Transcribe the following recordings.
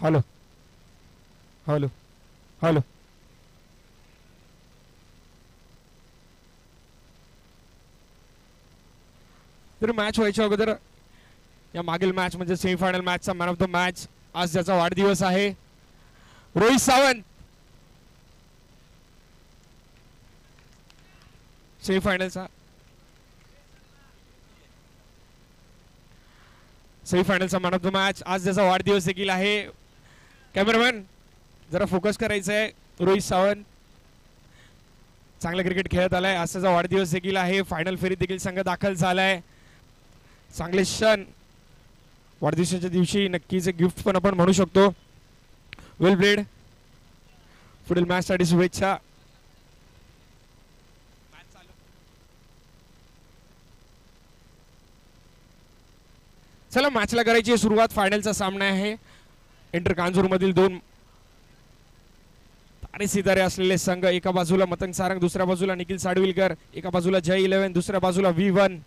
Hello hello hello. तर match व्हायच्या अगोदर या मागील मॅच म्हणजे सेमीफायनल मॅचचा मॅन ऑफ द मॅच आज ज्याचा वाढदिवस आहे रोहित सावंत. सेमीफायनलचा मॅन ऑफ द मॅच आज ज्याचा वाढदिवस देखील आहे. कॅमेरामॅन जरा फोकस करायचं आहे. रोहित सावंत चांगलं क्रिकेट खेळत आलाय. आज त्याचा वाढदिवस देखील आहे. फायनल फेरीत देखील संघ दाखल झालाय. चांगले क्षण वाढदिवसाच्या दिवशी नक्कीच एक गिफ्ट पण आपण म्हणू शकतो. वेल प्लेड. पुढील मॅच साठी शुभेच्छा. चला मॅचला करायची सुरुवात. फायनलचा सामना आहे. इंटर कांजूर मधील दोन तारे सितारे असलेले संघ. एका बाजूला मतंग सारंग, दुसऱ्या बाजूला निखिल साडविलकर, एका बाजूला जय 11, दुसऱ्या बाजूला V1.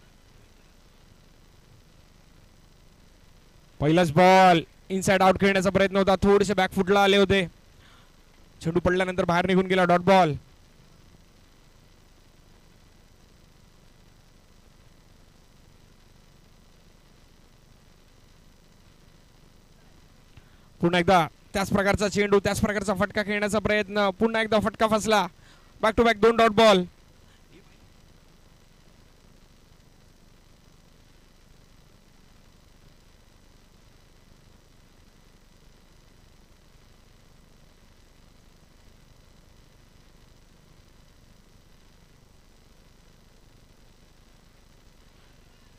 पहिलाच बॉल इनसाइड आउट खेळण्याचा प्रयत्न होता. थोडेसे बॅकफुटला आले होते. चेंडू पडल्यानंतर बाहेर निघून गेला. Dot ball. पुन्हा एकदा त्याच प्रकारचा चेंडू, त्याच प्रकारचा फटका खेळण्याचा प्रयत्न. पुन्हा एकदा फटका फसला. Back to back 2 dot ball.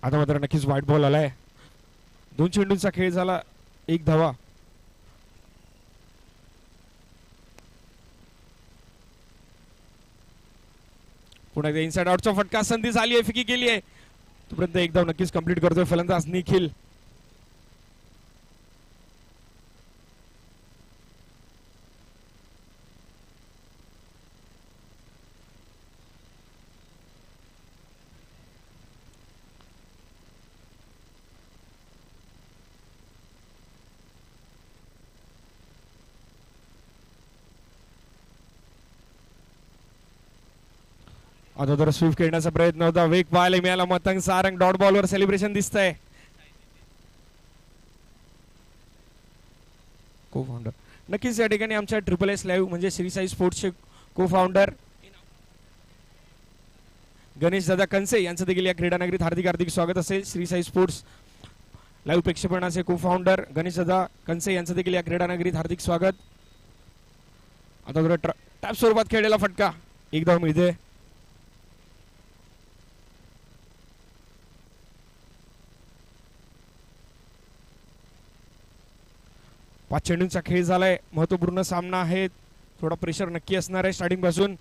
आता मात्र नक्कीच व्हाईट बॉल आलाय. 2 चेंडूंचा खेळ झाला. 1 धावा. पुन्हा एकदा इनसाइड आउटचा फटका. संधी झाली आहे, फिकी केली आहे. तोपर्यंत एक धाव नक्कीच कंप्लीट करतोय फलंदाज निखिल. अगोदर स्विफ्ट खेळण्याचा प्रयत्न होता. वेग पाहायला मिळाला. मतंग सारंग डॉट बॉलवर सेलिब्रेशन दिसतंय. को फाउंडर नक्कीच या ठिकाणी आमच्या ट्रिपल एस लाईव्ह म्हणजे श्री साई स्पोर्ट्सचे को फाउंडर गणेश दादा कंसे यांचं देखील या क्रीडानगरीत हार्दिक हार्दिक स्वागत असेल. श्री साई स्पोर्ट्स लाईव्ह प्रेक्षेपणाचे को फाउंडर गणेश दादा कंसे यांचं देखील या क्रीडानगरीत हार्दिक स्वागत. आता टॅप स्वरूपात खेळलेला फटका. 1 धाव मिळते. पाच चेंडूंचा खेळ झालाय. महत्वपूर्ण सामना आहे. थोडा प्रेशर नक्की असणार आहे स्टार्टिंग पासून.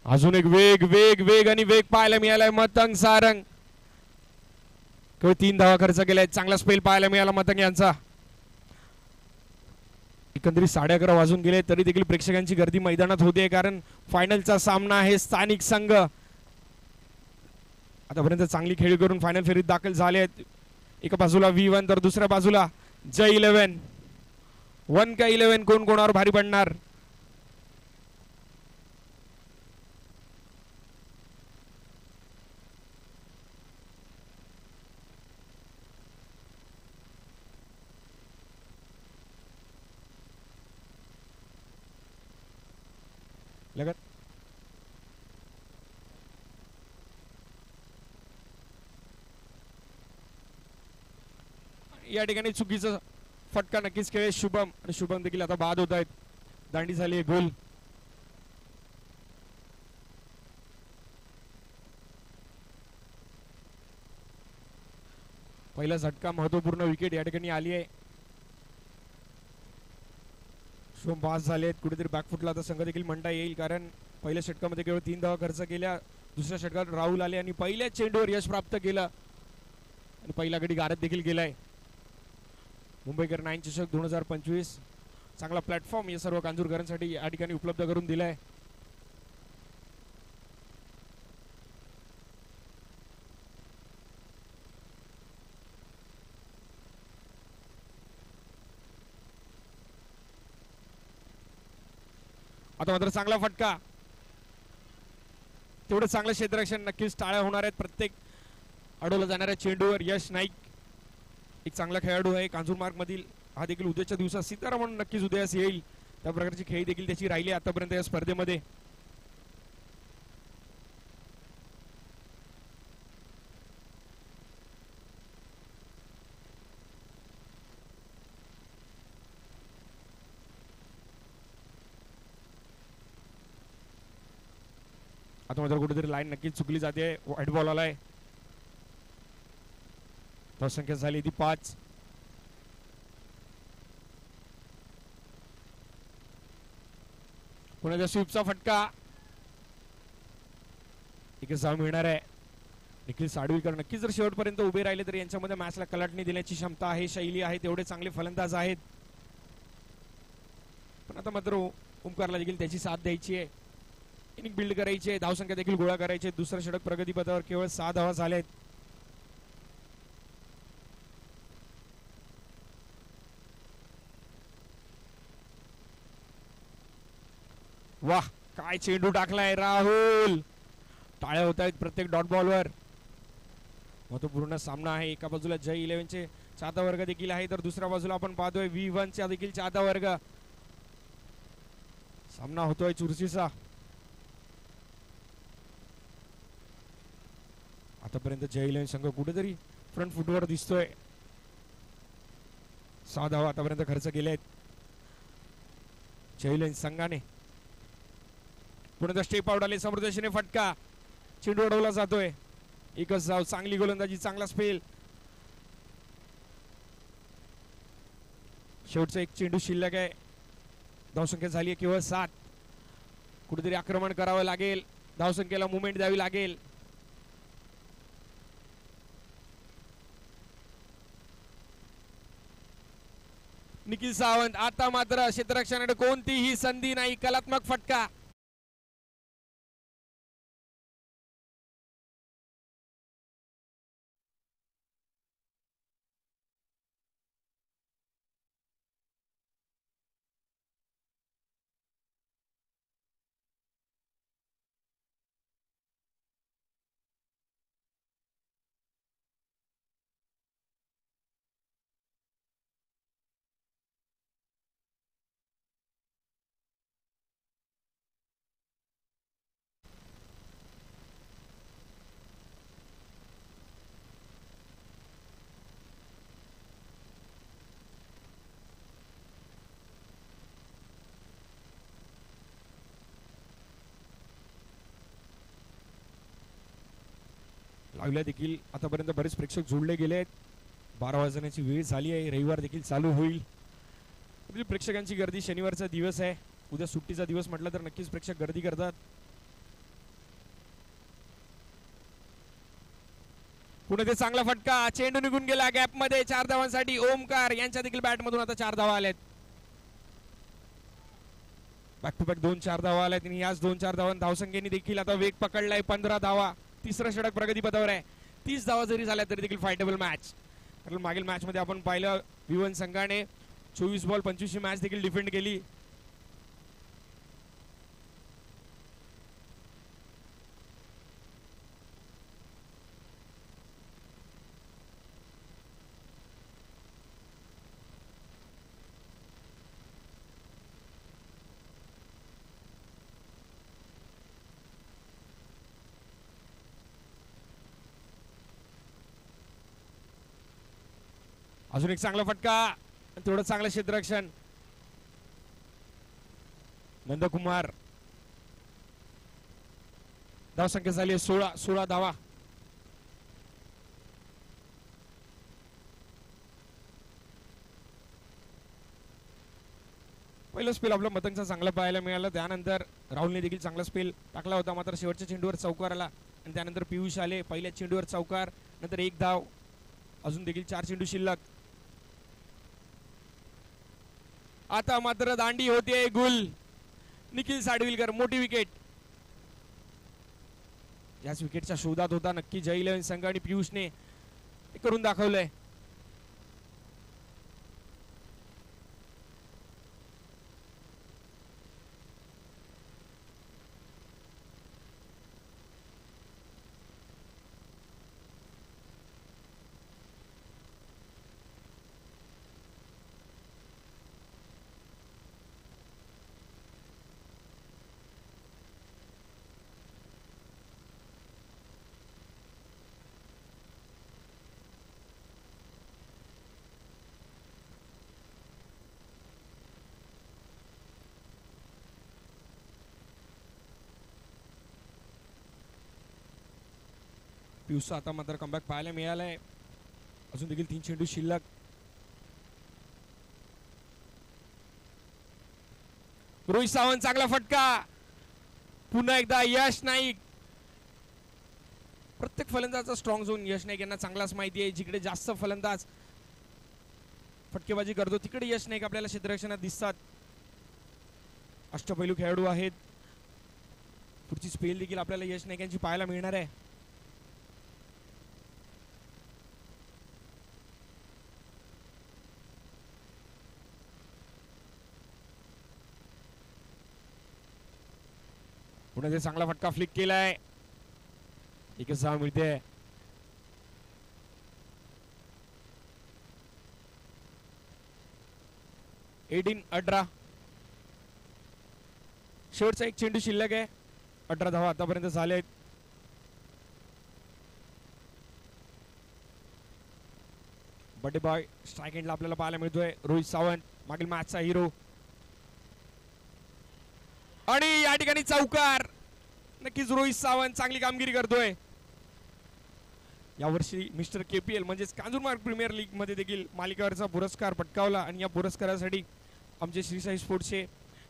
अजून एक वेग वेग वेग आणि वेग पाहायला मिळालाय. मतंग सारंग केवळ 3 धावा खर्च केलाय. चांगला स्पेल पाहायला मिळाला मतंग यांचा. एकंदरीत 11:30 वाजून गेले तरी देखील प्रेक्षकांची गर्दी मैदानात होते, कारण फायनलचा सामना आहे. स्थानिक संघ आतापर्यंत चांगली खेळी करून फायनल फेरीत दाखल झाले आहेत. एका बाजूला V1 तर दुसऱ्या बाजूला जय 11. 1 का 11 कोण कोणावर भारी पडणार. लगत या ठिकाणी चुकीचा फटका नक्कीच खेळ. शुभम आणि शुभम देखील आता बाद होत आहेत. दांडी झाली आहे गोल. पहिला झटका महत्वपूर्ण विकेट या ठिकाणी आली आहे. शुभम पास झाले आहेत. कुठेतरी बॅकफुटला आता संघ देखील म्हणता येईल, कारण पहिल्या षटकामध्ये केवळ 3 धावा खर्च केल्या. दुसऱ्या षटकात राहुल आले आणि पहिल्या चेंडूवर यश प्राप्त केलं आणि पहिला गडी गारत देखील गेलाय. मुंबईकर 9 चषक 2025 चांगला प्लॅटफॉर्म या सर्व कांजूरकरांसाठी या ठिकाणी उपलब्ध करून दिलाय. आता मात्र चांगला फटका, तेवढं चांगलं क्षेत्ररक्षण. नक्कीच टाळ्या होणार आहेत प्रत्येक अडवला जाणाऱ्या चेंडूवर. यश नाईक एक चांगला खेळाडू आहे कांजूरमार्ग मधील. हा देखील उद्याच्या दिवसात सितारा म्हणून नक्कीच उदयास येईल. त्या प्रकारची खेळी देखील त्याची राहिली आतापर्यंत या स्पर्धेमध्ये. आता मात्र कुठेतरी लाईन नक्कीच चुकली जाते. व्हाईट बॉल आलाय. संख्या झाली ती 5. पुण्याच्या स्वीपचा फटका इकडे जाऊन मिळणार आहे. निखिल साडवीकर नक्कीच जर शेवटपर्यंत उभे राहिले तर यांच्यामध्ये मॅचला कलाटणी देण्याची क्षमता आहे, शैली आहे, तेवढे चांगले फलंदाज आहेत. पण आता मात्र ओमकारला देखील त्याची साथ द्यायची आहे. इनिंग बिल्ड करायची आहे, धावसंख्या देखील गोळा करायची. दुसरं षटक प्रगतीपथावर, केवळ 6 धावा झालेत. वाह, काय चेंडू टाकलाय राहुल. टाळ्या होत आहेत प्रत्येक डॉट बॉलवर. महत्वपूर्ण सामना आहे. एका बाजूला जय 11चे चाहता वर्ग देखील आहे, तर दुसऱ्या बाजूला आपण पाहतोय V1 चा देखील चाहता वर्ग. सामना होतोय चुरशीचा. आतापर्यंत जय 11 संघ कुठेतरी फ्रंट फुटवर दिसतोय. 6 धावा आतापर्यंत खर्च केले आहेत जय 11 संघाने. पुन्हा स्टेप आउट आले. समृद्धशीने फटका, चेंडू अडवला जातोय. एकच धाव, चांगली गोलंदाजी, चांगला स्पेल. शेवटचा एक चेंडू शिल्लक आहे. धावसंख्या झाली आहे केवळ 7. कुठेतरी आक्रमण करावं लागेल, धावसंख्येला मुवमेंट द्यावी लागेल. निखिल सावंत, आता मात्र क्षेत्ररक्षणाकडे कोणतीही संधी नाही. कलात्मक फटका. लावल्या देखील आतापर्यंत बरेच प्रेक्षक जोडले गेले आहेत. 12 वाजण्याची वेळ झाली आहे. रविवार देखील चालू होईल. प्रेक्षकांची गर्दी, शनिवारचा दिवस आहे, उद्या सुट्टीचा दिवस म्हटलं तर नक्कीच प्रेक्षक गर्दी करतात. पुढे ते चांगला फटका, चेंडू निघून गेला गॅप मध्ये. 4 धावांसाठी ओमकार यांच्या देखील बॅट मधून आता 4 धावा आल्यात. बॅक टू बॅक 2-4 धावा आल्यात आणि याच 2-4 धावांनी धावसंख्येने देखील आता वेग पकडलाय. 15 धावा. तिसरं षटक प्रगतीपथावर आहे. 30 धावा जरी झाल्या तरी देखील फायटेबल मॅच. कारण मागील मॅच मध्ये आपण पाहिलं V1 संघाने 24 बॉल 25 ची मॅच देखील डिफेंड केली. अजून एक चांगला फटका, तेवढं चांगलं क्षेत्ररक्षण. नंदकुमार, धावसंख्या झाली 16 धावा. पहिलं स्पेल आपल्या मतंगचा चांगला पाहायला मिळाला. त्यानंतर राहुलने देखील चांगला स्पेल टाकला होता, मात्र शेवटच्या चेंडूवर चौकार आला आणि त्यानंतर पियुष आले. पहिल्या चेंडूवर चौकार, नंतर 1 धाव. अजून देखील 4 चेंडू शिल्लक. आता मात्र दांडी होते गुल. निखिल साडविलकर, मोठी विकेट. याच विकेटच्या शोधात होता नक्की जय 11 संघ आणि पियुषने करून दाखवलंय. पियुषचा आता मात्र कमबॅक पाहायला मिळालाय. अजून देखील 3 चेंडू शिल्लक. रोहित सावंत चांगला फटका. पुन्हा एकदा यश नाईक. प्रत्येक फलंदाजाचा स्ट्रॉंग झोन यश नाईक यांना चांगलाच माहिती आहे. जिकडे जास्त फलंदाज फटकेबाजी करतो तिकडे यश नाईक आपल्याला क्षेत्ररक्षणात दिसतात. अष्टपैलू खेळाडू आहेत. पुढची स्पेल देखील आपल्याला यश नाईक यांची पाहायला मिळणार आहे. पुन्हा ते चांगला फटका फ्लिक केलाय. एकच धाव मिळते. एटीन 18. शेवटचा एक चेंडू शिल्लक आहे. 18 धावा आतापर्यंत झाले आहेत. बर्थडे बॉय स्ट्राईक एंडला आपल्याला पाहायला मिळतोय. रोहित सावंत मागील मॅचचा हिरो. आणि या ठिकाणी चौकार. नक्कीच रोहित सावंत चांगली कामगिरी करतोय. यावर्षी मिस्टर KPL म्हणजेच कांजूरमार्ग प्रीमियर लीग मध्ये देखील मालिकावरचा पुरस्कार पटकावला आणि या पुरस्कारासाठी आमचे श्री साई स्पोर्ट्सचे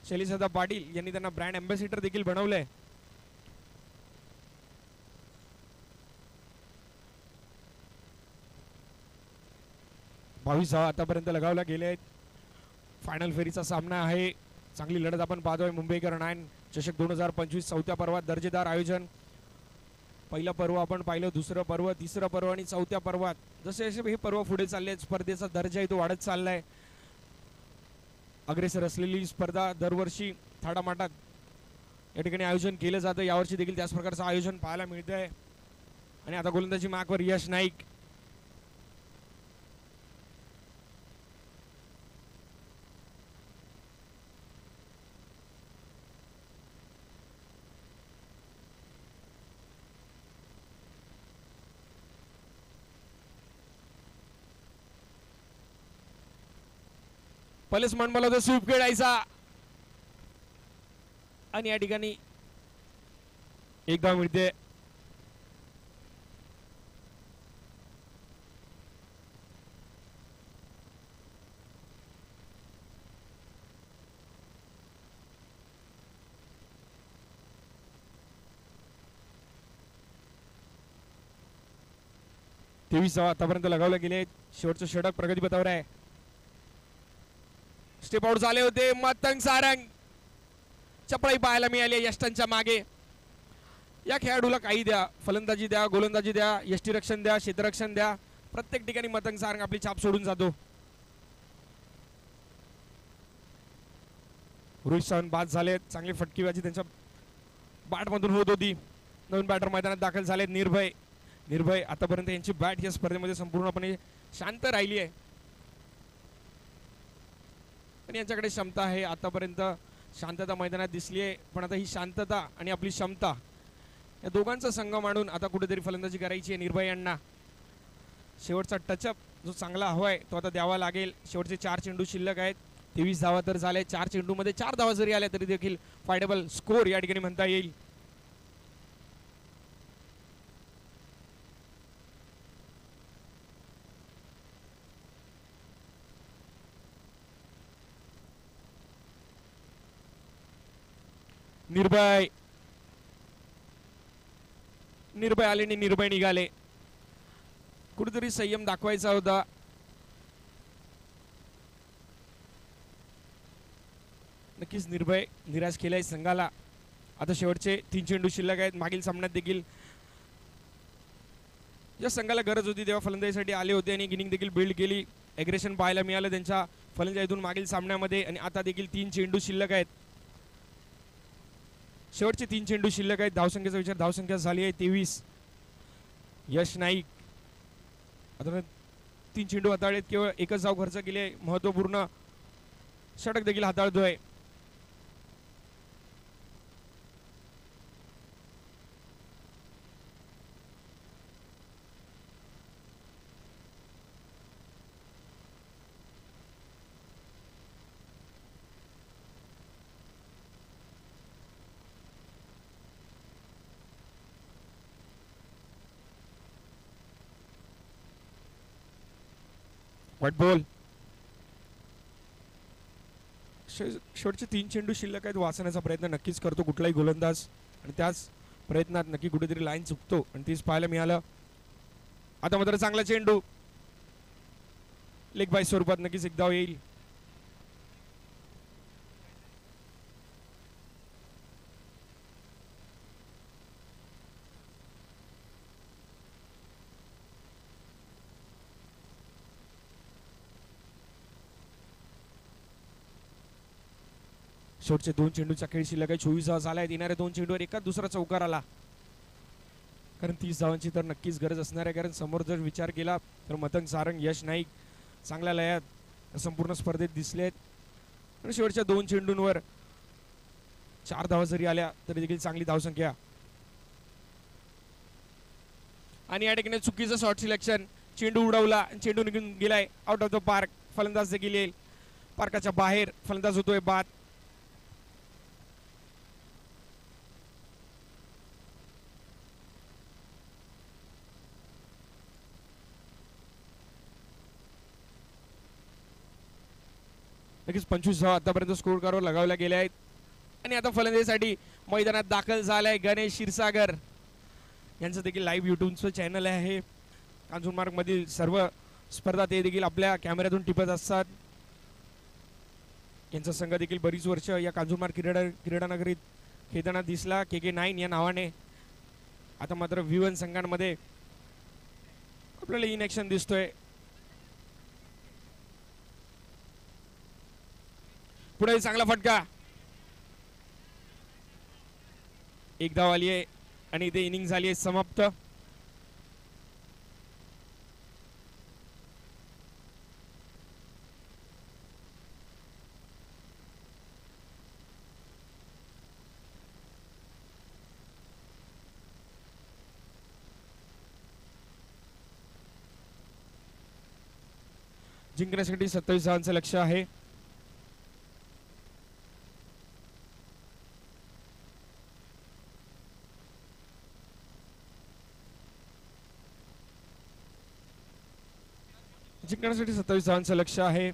शैलेशदादा पाटील यांनी त्यांना ब्रँड अँबॅसिडर देखील बनवलंय. बावीस धावा आतापर्यंत लगावल्या गेले आहेत. फायनल फेरीचा सामना आहे. चांगली लढत आपण पाहतोय. मुंबईकर 9 चषक 2025 चौथ्या पर्वात दर्जेदार आयोजन. पहिलं पर्व आपण पाहिलं, दुसरं पर्व, तिसरं पर्व आणि चौथ्या पर्वात जसे जसे हे पर्व पुढे चालले आहेत स्पर्धेचा दर्जा तो वाढत चाललाय. अग्रेसर असलेली स्पर्धा दरवर्षी थाटामाटात या ठिकाणी आयोजन केलं जातं. यावर्षी देखील त्याच प्रकारचं आयोजन पाहायला मिळतंय. आणि आता गोलंदाजी मार्कवर यश नाईक. पहिलेच मन मला होतं स्वीप खेळायचा आणि या ठिकाणी एक धाव मिळते. तेवीस धावा आतापर्यंत लगावले गेले. शेवटचं षटक प्रगतीपथावर आहे. स्टेप आउट झाले होते. मतंग सारंग चपळाई पाहायला मिळाली यष्टांच्या मागे. या खेळाडूला काही द्या, फलंदाजी द्या, गोलंदाजी द्या, यष्टीरक्षण द्या, क्षेत्ररक्षण द्या, प्रत्येक ठिकाणी मतंग सारंग आपली छाप सोडून जातो. रोहित सावंत बाद झाले. चांगली फटकेबाजी त्यांच्या बॅट मधून होत होती. नवीन बॅटर मैदानात दाखल झालेत. निर्भय आतापर्यंत यांची बॅट या स्पर्धेमध्ये संपूर्णपणे शांत राहिली आहे आणि यांच्याकडे क्षमता आहे. आतापर्यंत शांतता मैदानात दिसली आहे, पण आता ही शांतता आणि आपली क्षमता या दोघांचा संगम आणून आता कुठेतरी फलंदाजी करायची आहे निर्भय यांना. शेवटचा टचअप जो चांगला हवाय तो आता द्यावा लागेल. शेवटचे 4 चेंडू शिल्लक आहेत. 23 धावा तर झाले. 4 चेंडूमध्ये 4 धावा जरी आल्या तरी देखील फायडेबल स्कोर या ठिकाणी म्हणता येईल. निर्भय आले आणि निर्भय निघाले. कुठेतरी संयम दाखवायचा होता. नक्कीच निर्भय निराश केलाय संघाला. आता शेवटचे 3 चेंडू शिल्लक आहेत. मागील सामन्यात देखील या संघाला गरज होती तेव्हा फलंदाजीसाठी आले होते आणि गिनिंग देखील बिल्ड केली. एग्रेशन पाहायला मिळालं त्यांच्या फलंदाजीतून मागील सामन्यामध्ये. आणि आता देखील 3 चेंडू शिल्लक आहेत. शेवटचे 3 चेंडू शिल्लक आहेत. धावसंख्येचा विचार धावसंख्या झाली आहे 23. यश नाईक आता 3 चेंडू हाताळलेत. केवळ एकच धाव खर्च केली. महत्वपूर्ण षटक देखील हाताळतोय. White ball. शेवटचे 3 चेंडू शिल्लक आहेत. वाचण्याचा प्रयत्न नक्कीच करतो कुठलाही गोलंदाज आणि त्याच प्रयत्नात नक्की कुठेतरी लाईन चुकतो आणि तीच पाहायला मिळालं. आता मात्र चांगला चेंडू लेग बाय स्वरूपात नक्कीच एक धाव येईल. शेवटचे 2 चेंडूचा खेळ शिल्लक आहे. 24 धावा झाल्या आहेत. येणाऱ्या 2 चेंडूवर एकाच दुसरा चौकार आला, कारण 30 धावांची तर नक्कीच गरज असणार आहे. कारण समोर जर विचार केला तर मतंग सारंग, यश नाईक चांगल्या लयात संपूर्ण स्पर्धेत दिसले आहेत. आणि शेवटच्या 2 चेंडूंवर 4 धावा जरी आल्या तरी देखील चांगली धावसंख्या. आणि या ठिकाणी चुकीचं शॉट सिलेक्शन. चेंडू उडवला, चेंडू निघून गेलाय आउट ऑफ द पार्क. फलंदाज देखील येईल पार्काच्या बाहेर. फलंदाज होतोय बाद. नक्कीच 25 धावा आतापर्यंत स्कोर कार्डवर लगावल्या गेल्या आहेत. आणि आता फलंदाजीसाठी मैदानात दाखल झालाय गणेश क्षीरसागर. यांचं देखील लाईव्ह यूट्यूबचं चॅनल आहे. कांजूरमार्ग मधील सर्व स्पर्धा ते देखील आपल्या कॅमेऱ्यातून टिपत असतात. यांचा संघ देखील बरीच वर्ष या कांजूरमार्ग क्रीडानगरीत खेळताना दिसला KK9 या नावाने. आता मात्र V1 संघांमध्ये आपल्याला इन ॲक्शन दिसतोय. पुढे चांगला फटका. एक धाव आली आहे आणि इथे इनिंग झाली आहे समाप्त. जिंकण्यासाठी 27 धावांचं लक्ष्य आहे. जिंकण्यासाठी 27 धावांचं लक्ष्य आहे.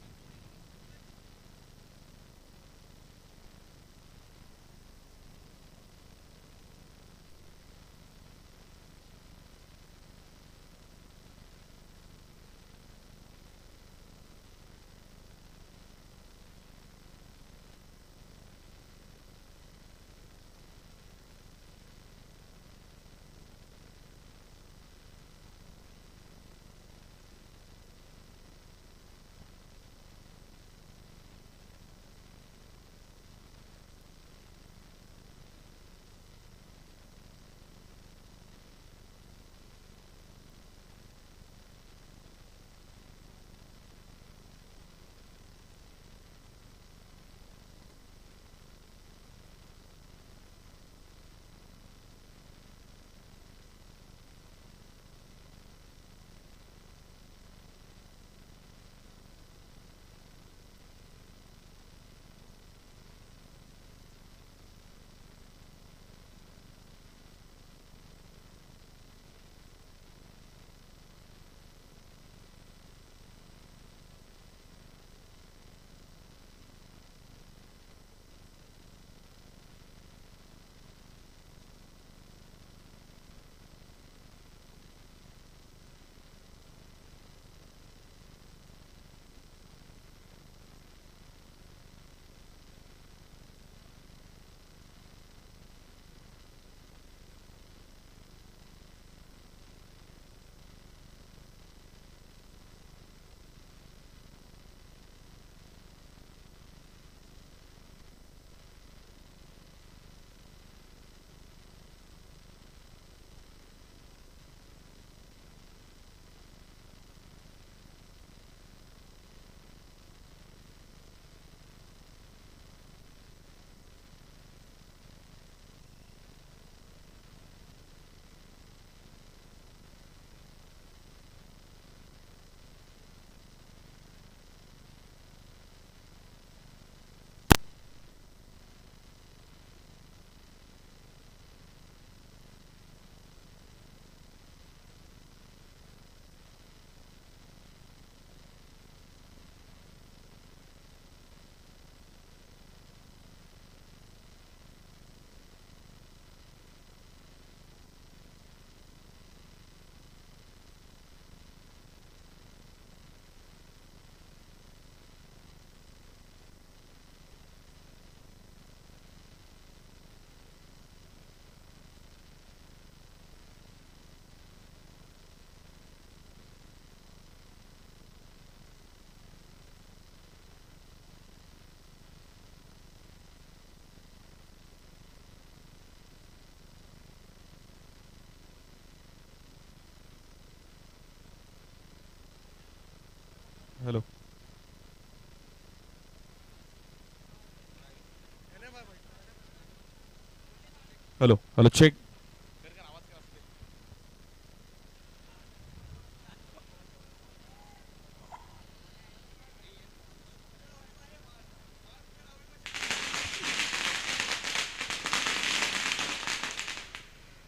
हॅलो हॅलो हॅलो चेक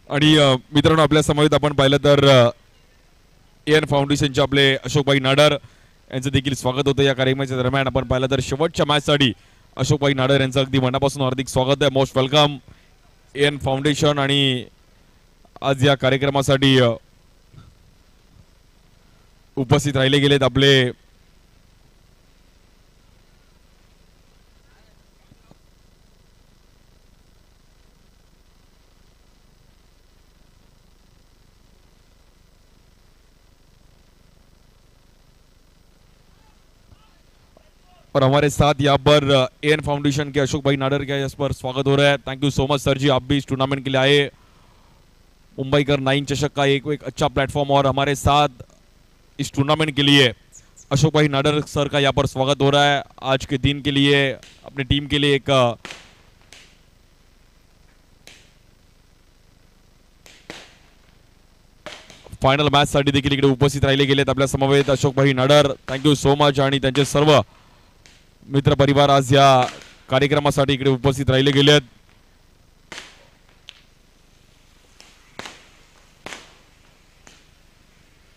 आणि मित्रांनो आपल्या समवेत आपण पाहिलं तर एन फाउंडेशनचे आपले अशोकभाई नाडर यांचं देखील स्वागत होतं या कार्यक्रमाच्या दरम्यान. आपण पाहिलं तर शेवटच्या मॅचसाठी अशोकभाई नाडर यांचं अगदी मनापासून हार्दिक स्वागत आहे. Most welcome N foundation. आणि आज या कार्यक्रमासाठी उपस्थित राहिले गेलेत आपले और हमारे साथ यहाँ पर एन फाउंडेशन के अशोक भाई नाडर का इस पर स्वागत हो रहा है. Thank you so much sir ji, आप भी इस टूर्नामेंट के लिए आए. मुंबईकर 9 चषक का एक अच्छा प्लेटफॉर्म और हमारे साथ इस टूर्नामेंट के लिए अशोक भाई नाडर सर का यहाँ पर स्वागत हो रहा है. आज के दिन के लिए अपनी टीम के लिए एक फायनल मॅच साठी देखील इकडे उपस्थित राहिले गेलेत आपल्या समवेत अशोक भाई नाडर. Thank you so much. आणि त्यांचे सर्व मित्र परिवार आज या कार्यक्रमासाठी इकडे उपस्थित राहिले गेलेत.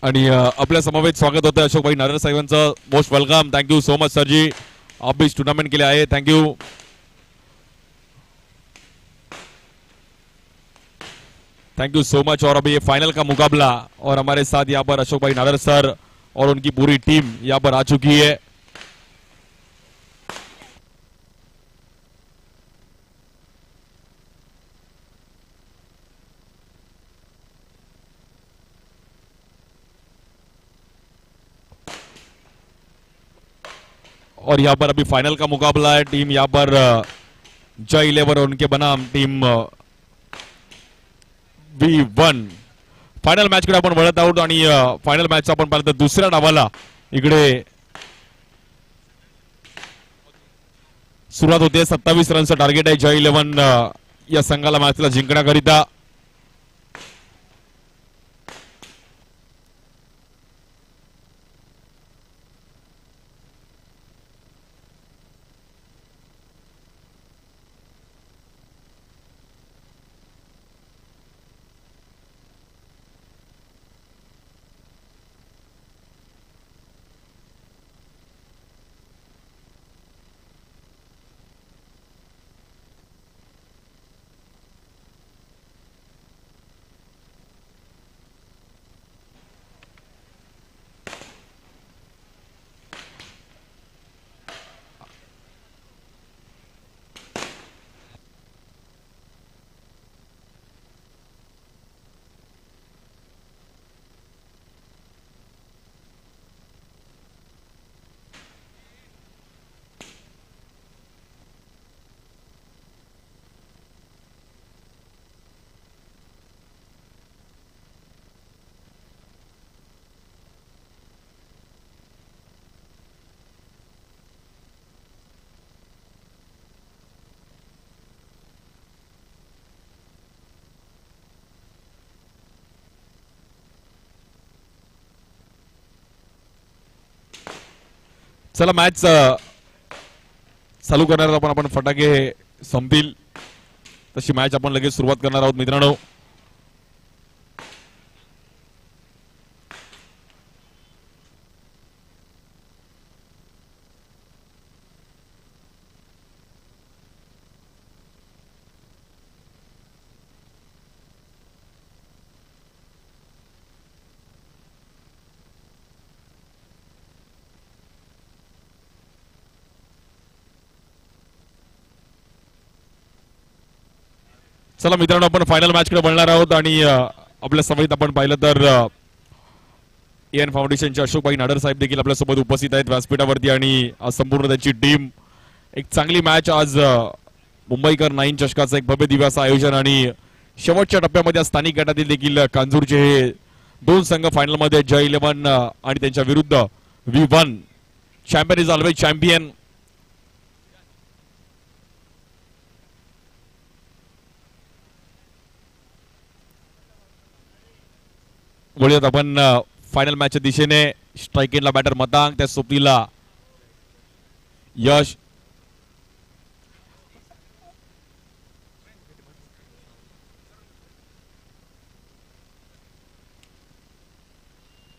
आणि आपल्या समवेत स्वागत होतं अशोक भाई नाडर साहेबांचं. Most welcome. Thank you so much sir ji, आप भी इस टूर्नामेंट के लिए आए. Thank you. Thank you so much. और अभी ये फाइनल का मुकाबला और हमारे साथ यहाँ पर अशोक भाई नाडर सर और उनकी पूरी टीम यहाँ पर आ चुकी है. और यहाँ पर अभी फाइनल का मुकाबला है. टीम यहाँ पर जय 11 और उनके बनाम टीम V1. फायनल मॅच कडे आपण वळत आहोत. आणि फायनल मॅच आपण पाहिलं तर दुसऱ्या डावाला इकडे सुरुवात होते. 27 रनचं टार्गेट आहे जय 11 या संघाला मॅचला जिंकण्याकरिता. चला मॅच चालू करणार आहोत आपण. फटाके संपतील तशी मॅच आपण लगेच सुरुवात करणार आहोत मित्रांनो. चला मित्रांनो आपण फायनल मॅच कडे वळणार आहोत. आणि आपल्या समवेत आपण पाहिलं तर एन फाउंडेशनचे अशोक भाई नाडर साहेब देखील आपल्या सोबत उपस्थित आहेत व्यासपीठावरती. आणि संपूर्ण त्यांची टीम एक चांगली मॅच आज मुंबईकर 9 चषकाचं एक भव्य दिव्य असं आयोजन. आणि शेवटच्या टप्प्यामध्ये स्थानिक गटातील देखील कांजूरचे हे 2 संघ फायनल मध्ये जय 11 आणि त्यांच्या विरुद्ध V1 Champion is always champion. वळूयात आपण फायनल मॅचच्या दिशेने. स्ट्राईक एंडला बॅटर मतांग, त्या सोबतीला यश.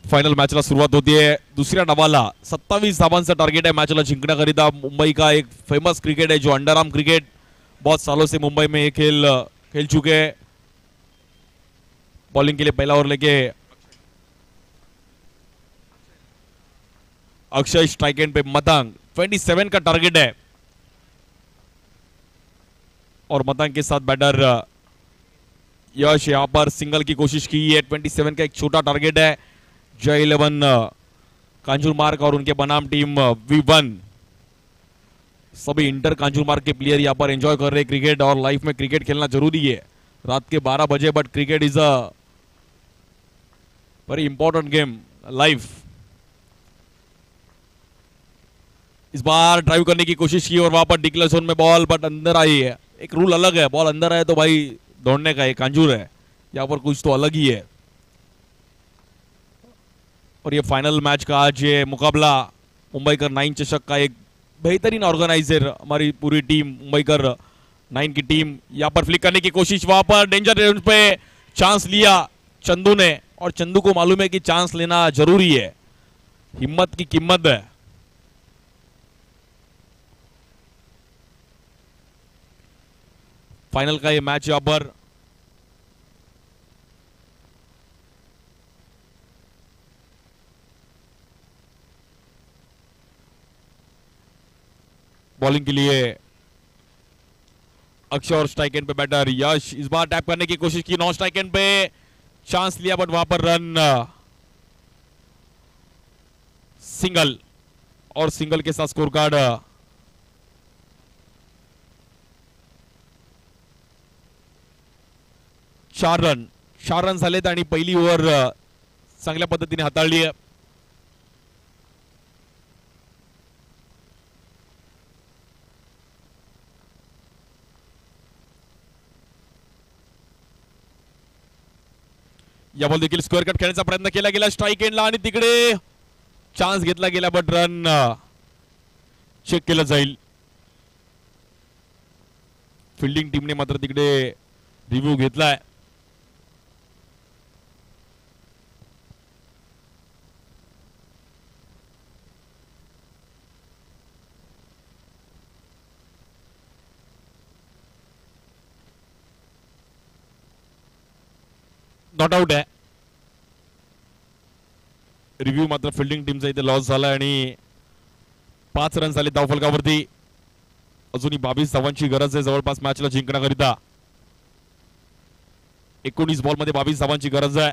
फाइनल मैचला सुरुवात होतीये. दुसऱ्या डावाला 27 धावांचं टार्गेट है मैचला जिंकण्याकरिता. मुंबई का एक फेमस क्रिकेट है जो अंडरआर्म क्रिकेट, बहुत सालों से मुंबई में ये खेल चुके हैं. बॉलिंग के लिए पहला ओवर लेके अक्षय स्ट्राइक एंड पे मतांग. 27 का टारगेट है और मतांग के साथ बैटर यश यहां पर सिंगल की कोशिश की है. 27 का एक छोटा टारगेट है. जय 11 कांजूर मार्ग और उनके बनाम टीम V1, सभी इंटर कांजूर मार्ग के प्लेयर यहां पर एंजॉय कर रहे हैं क्रिकेट. और लाइफ में क्रिकेट खेलना जरूरी है रात के 12 बजे, but cricket is a very important game life. Is bar drive करने की कोशिश की और वहां पर डिक्लेयर जोन में बॉल, बट अंदर आई है. एक रूल अलग है, बॉल अंदर आए तो भाई दौड़ने का. ये कांजूर है, यहां पर कुछ तो अलग ही है. और ये फाइनल मैच का आज ये मुकाबला मुंबईकर 9 चषक का एक बेहतरीन ऑर्गेनाइजर हमारी पूरी टीम मुंबईकर 9 की टीम. यहां पर फ्लिक करने की कोशिश, वहां पर डेंजर रेंज पे चांस लिया चंदू ने. और चंदू को मालूम है कि चांस लेना जरूरी है, हिम्मत की कीमत है. फाइनल का ये मैच यहां पर बॉलिंग के लिए अक्षय और स्ट्राइक एंड पे बैटर यश. इस बार टैप करने की कोशिश की, नॉन स्ट्राइक एंड पे चांस लिया, बट वहां पर रन. सिंगल, और सिंगल के साथ स्कोर कार्ड 4 रन झालेत आणि पहिली ओव्हर चांगल्या पद्धतीने हाताळली आहे. या बॉल देखील स्क्वेअर कट खेळण्याचा प्रयत्न केला गेला स्ट्राइक एंडला आणि तिकडे चान्स घेतला गेला, बट रन चेक केलं जाईल. फिल्डिंग टीमने मात्र तिकडे रिव्ह्यू घेतलाय. नॉट आउट आहे. रिव्ह्यू मात्र फिल्डिंग टीमचा इथे लॉस झाला आणि 5 रन झाले धावफलकावरती. अजूनही 22 धावांची गरज आहे जवळपास मॅचला जिंकण्याकरिता. 19 बॉल मध्ये 22 धावांची गरज आहे.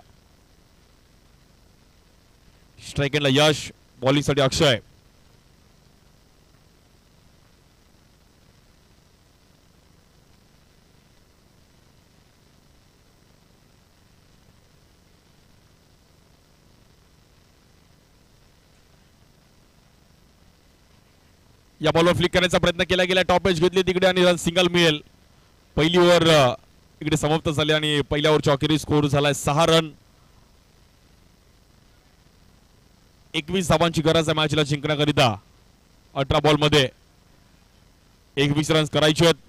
स्ट्राइक एंडला यश, बॉलिंग साठी अक्षय. या बॉलवर फ्लिक करण्याचा प्रयत्न केला गेला, टॉप एज घेतली तिकडे आणि रन सिंगल मिळेल. पहिली ओव्हर इकडे समाप्त झाली आणि पहिल्या ओव्हरच्या अखेरी स्कोर झालाय 6 रन. 21 धावांची गरज आहे मॅचला जिंकण्याकरिता. 18 बॉल मध्ये 21 रन करायचे आहेत.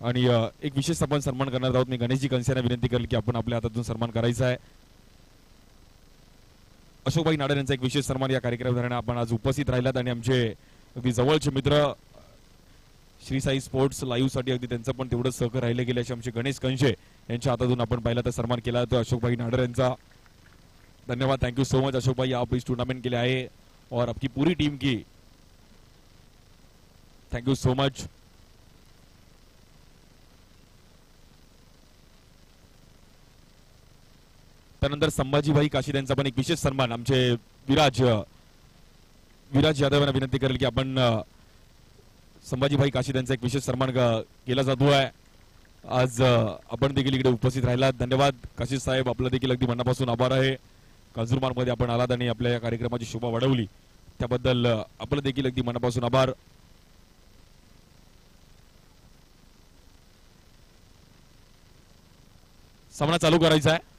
आणि एक विशेष आपण सन्मान करणार आहोत. मी गणेशजी कंसेना विनंती करेल की आपण आपल्या हातातून सन्मान करायचा आहे. अशोकभाई नाडर यांचा एक विशेष सन्मान या कार्यक्रमादरम्यान आपण आज उपस्थित राहिलात आणि आमचे अगदी जवळचे मित्र श्री साई स्पोर्ट्स लाईव्ह साठी अगदी त्यांचं पण तेवढं सहकार्य राहिले गेले असे आमचे गणेश कंशे यांच्या हातातून आपण पहिला तर सन्मान केला तो अशोकभाई नाडर यांचा धन्यवाद. Thank you so much Ashok भाई, आप इस टूर्नामेंट के लिए आए और आपकी पूरी टीम की थैंक यू सो मच. त्यानंतर संभाजीभाई काशीद यांचा पण एक विशेष सन्मान आमचे विराज यादव यांना विनंती करेल की आपण संभाजीभाई काशीद यांचा एक विशेष सन्मान केला जातो आहे. आज आपण देखील इकडे उपस्थित राहिलात. धन्यवाद काशीद साहेब, आपलं देखील अगदी मनापासून आभार आहे. कांजूरमार्गमध्ये आपण आलात आणि आपल्या या कार्यक्रमाची शोभा वाढवली त्याबद्दल आपलं देखील अगदी मनापासून आभार. सामना चालू करायचा आहे.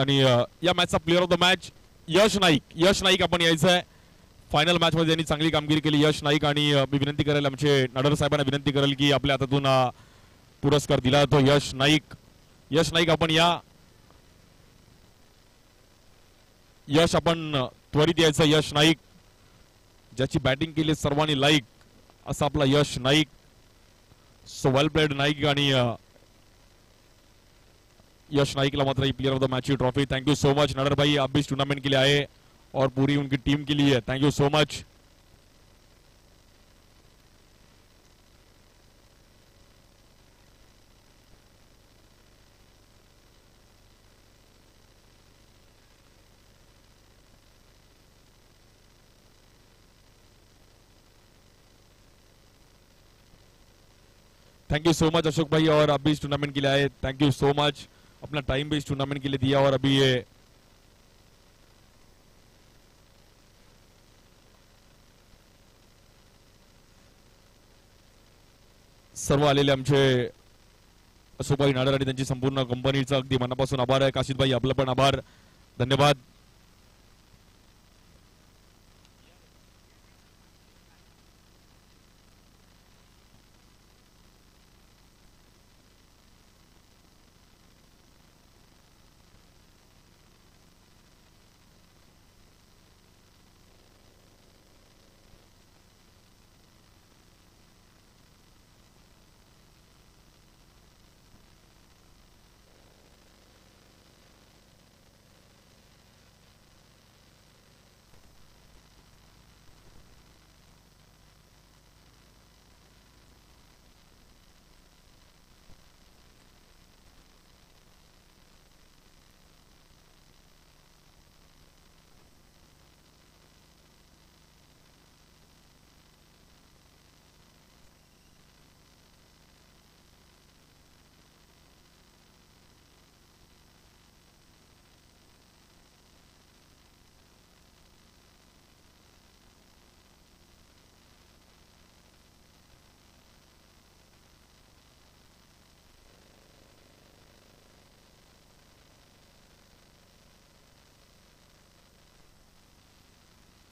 आणि या मॅचचा प्लेअर ऑफ द मॅच यश नाईक आपण यायचं आहे. फायनल मॅच मध्ये त्यांनी चांगली कामगिरी केली यश नाईक. आणि मी विनंती करेल आमचे नाडर साहेबांना विनंती करेल की आपल्या हातातून पुरस्कार दिला तो यश नाईक आपण या. यश आपण त्वरित यायचं. यश नाईक ज्याची बॅटिंग केली सर्वांनी लाईक असा आपला Yash Naik. So well played Naik. आणि यश नाइकला मात्र प्लेयर ऑफ द मैच की trophy. Thank you so much Nadar bhai, आप भी इस टूर्नामेंट के लिए आए और पूरी उनकी टीम के लिए thank you so much. Thank you so much Ashok भाई और अभी इस टूर्नामेंट के लिए आए, thank you so much, Apna time भी इस टूर्नामेंट के लिए दिया और अभी ये सर्व आलेले आमचे अशोकभाई नाडर आणि त्यांची संपूर्ण कंपनीचा अगदी मनापासून आभार आहे. काशिदभाई आपलं पण आभार, धन्यवाद.